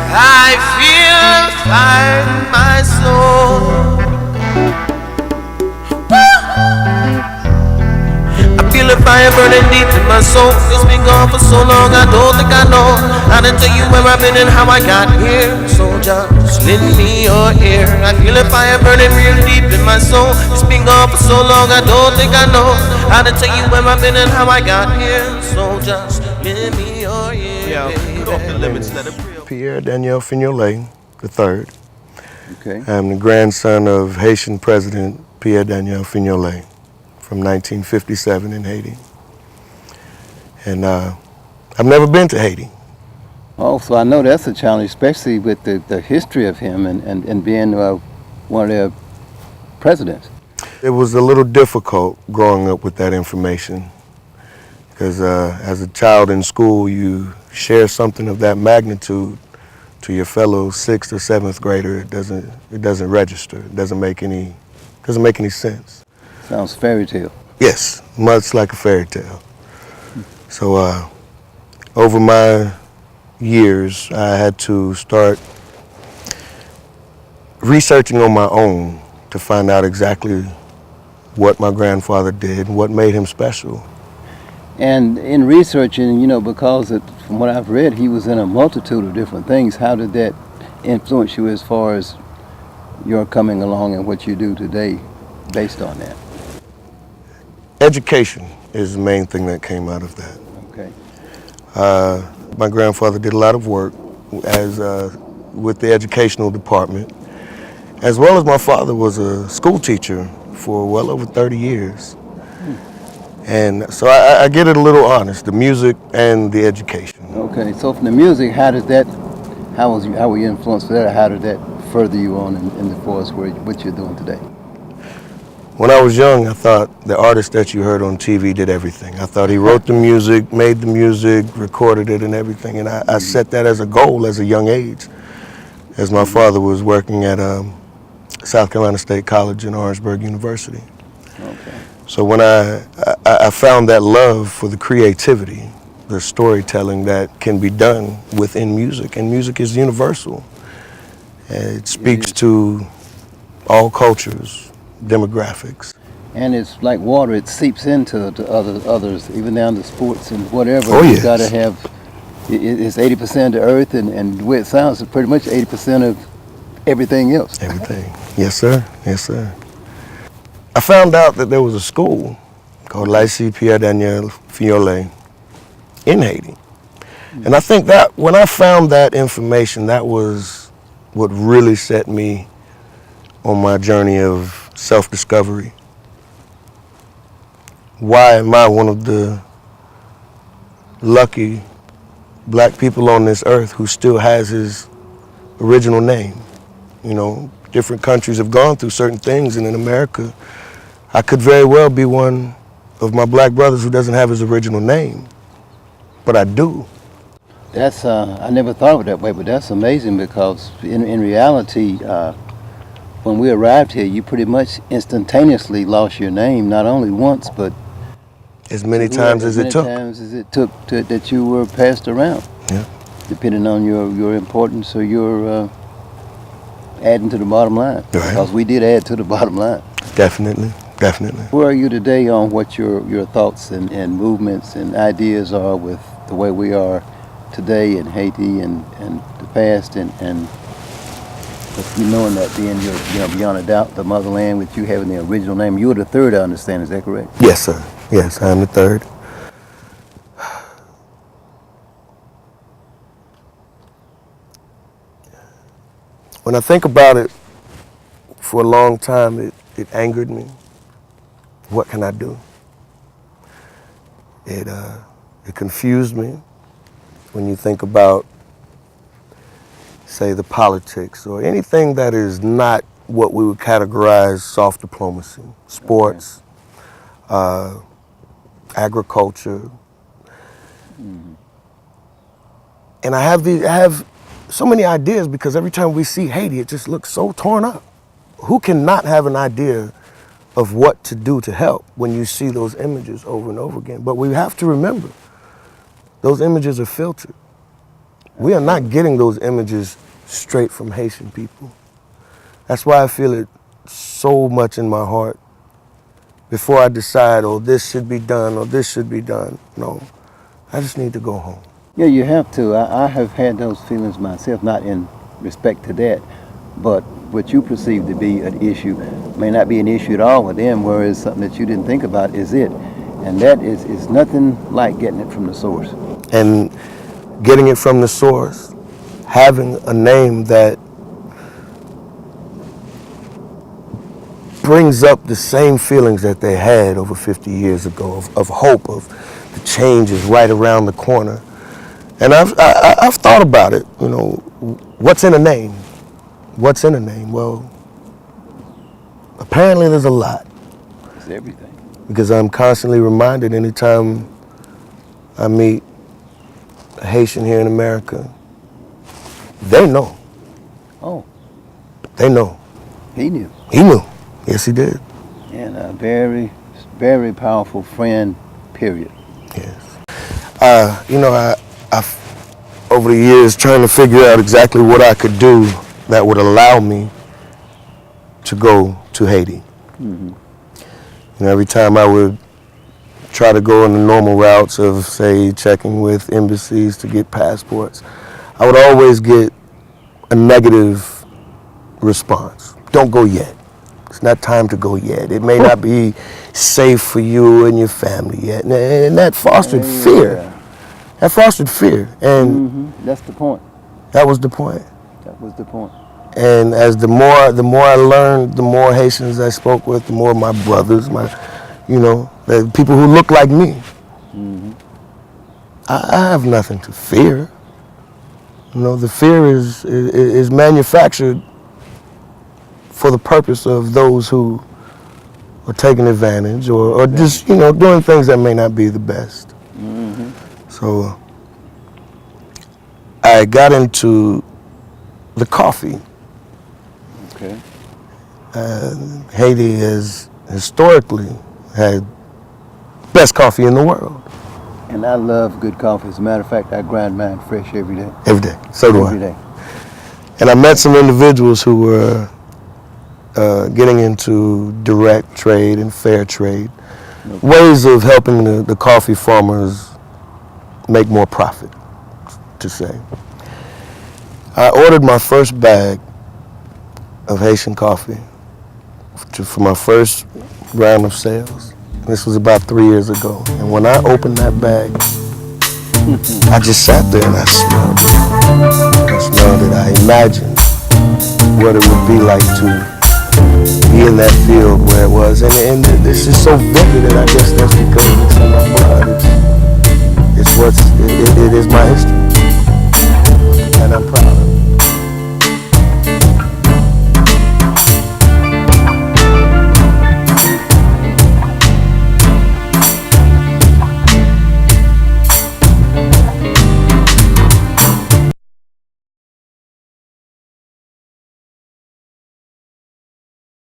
I feel fire in my soul. I feel a fire burning deep in my soul. It's been gone for so long, I don't think I know how to tell you where I've been and how I got here. So just lend me your ear. I feel a fire burning real deep in my soul. It's been gone for so long, I don't think I know how to tell you where I've been and how I got here. So just lend me your ear. Yeah, put off the limits, let it Pierre Daniel Fignole III. Okay. I'm the grandson of Haitian President Pierre Daniel Fignole from 1957 in Haiti. And I've never been to Haiti. Oh, so I know that's a challenge, especially with the history of him and being one of their presidents. It was a little difficult growing up with that information because as a child in school, you share something of that magnitude to your fellow 6th or 7th grader. It doesn't register. It doesn't make any sense. Sounds fairy tale. Yes, much like a fairy tale. So over my years, I had to start researching on my own to find out exactly what my grandfather did and what made him special. And in researching, because from what I've read, he was in a multitude of different things. How did that influence you as far as your coming along and what you do today based on that? Education is the main thing that came out of that. Okay. My grandfather did a lot of work with the educational department, as well as my father was a school teacher for well over 30 years. And so I get it a little honest, the music and the education. Okay, so from the music, how were you influenced by that? How did that further you on in the force what you're doing today? When I was young, I thought the artist that you heard on TV did everything. I thought he wrote the music, made the music, recorded it and everything. And I set that as a goal as a young age, as my father was working at South Carolina State College and Orangeburg University. Okay. So when I found that love for the creativity, the storytelling that can be done within music, and music is universal. It speaks to all cultures, demographics. And it's like water; it seeps into others, even down to sports and whatever. Oh, You yes. got to have. It's 80% of the earth, and the way it sounds, it's pretty much 80% of everything else. Everything. Yes, sir. Yes, sir. I found out that there was a school called Lycée Pierre Daniel Fignole in Haiti. And I think that when I found that information, that was what really set me on my journey of self-discovery. Why am I one of the lucky black people on this earth who still has his original name? Different countries have gone through certain things, and in America, I could very well be one of my black brothers who doesn't have his original name, but I do. That's I never thought of it that way, but that's amazing because in reality, when we arrived here, you pretty much instantaneously lost your name, not only once, but As many times as it took. That you were passed around. Yeah. Depending on your importance or your adding to the bottom line. Right. Because we did add to the bottom line. Definitely, definitely. Where are you today on what your thoughts and movements and ideas are with the way we are today in Haiti and the past and you knowing that being your beyond a doubt the motherland with you having the original name. You were the third, I understand, is that correct? Yes, sir. Yes, I'm the third. When I think about it, for a long time, it angered me. What can I do? It confused me when you think about, say, the politics or anything that is not what we would categorize soft diplomacy, sports, agriculture. Mm-hmm. And I have so many ideas because every time we see Haiti, it just looks so torn up. Who cannot have an idea of what to do to help when you see those images over and over again? But we have to remember, those images are filtered. We are not getting those images straight from Haitian people. That's why I feel it so much in my heart. Before I decide, oh, this should be done or this should be done. No, I just need to go home. Yeah, you have to. I have had those feelings myself, not in respect to that, but what you perceive to be an issue may not be an issue at all with them, whereas something that you didn't think about is it. And that is nothing like getting it from the source. And getting it from the source, having a name that brings up the same feelings that they had over 50 years ago of hope, of the change is right around the corner. And I've thought about it, you know, what's in a name? What's in a name? Well, apparently there's a lot. It's everything. Because I'm constantly reminded anytime I meet a Haitian here in America, they know. Oh, They know. he knew. He knew. Yes, he did. And a very, very powerful friend, period. Yes. You know, I've over the years trying to figure out exactly what I could do that would allow me to go to Haiti. Mm-hmm. You know, every time I would try to go in the normal routes of, say, checking with embassies to get passports, I would always get a negative response. Don't go yet. It's not time to go yet. It may not be safe for you and your family yet. And that fostered fear. That fostered fear. And that's the point. that was the point. That was the point. And as the more I learned, the more Haitians I spoke with, the more my brothers, the people who look like me. Mm-hmm. I have nothing to fear. You know, the fear is manufactured for the purpose of those who are taking advantage or just, doing things that may not be the best. Mm-hmm. So I got into the coffee. Okay. Haiti has historically had best coffee in the world. And I love good coffee. As a matter of fact, I grind mine fresh every day. Every day. So do Every I. day. And I met some individuals who were getting into direct trade and fair trade, ways of helping the coffee farmers make more profit, to say. I ordered my first bag of Haitian coffee for my first round of sales. This was about 3 years ago. And when I opened that bag, I just sat there and I smelled it. I smelled it. I imagined what it would be like to be in that field where it was. And this is so vivid, and I guess that's because it's in my blood. It is my history. And I'm proud of it.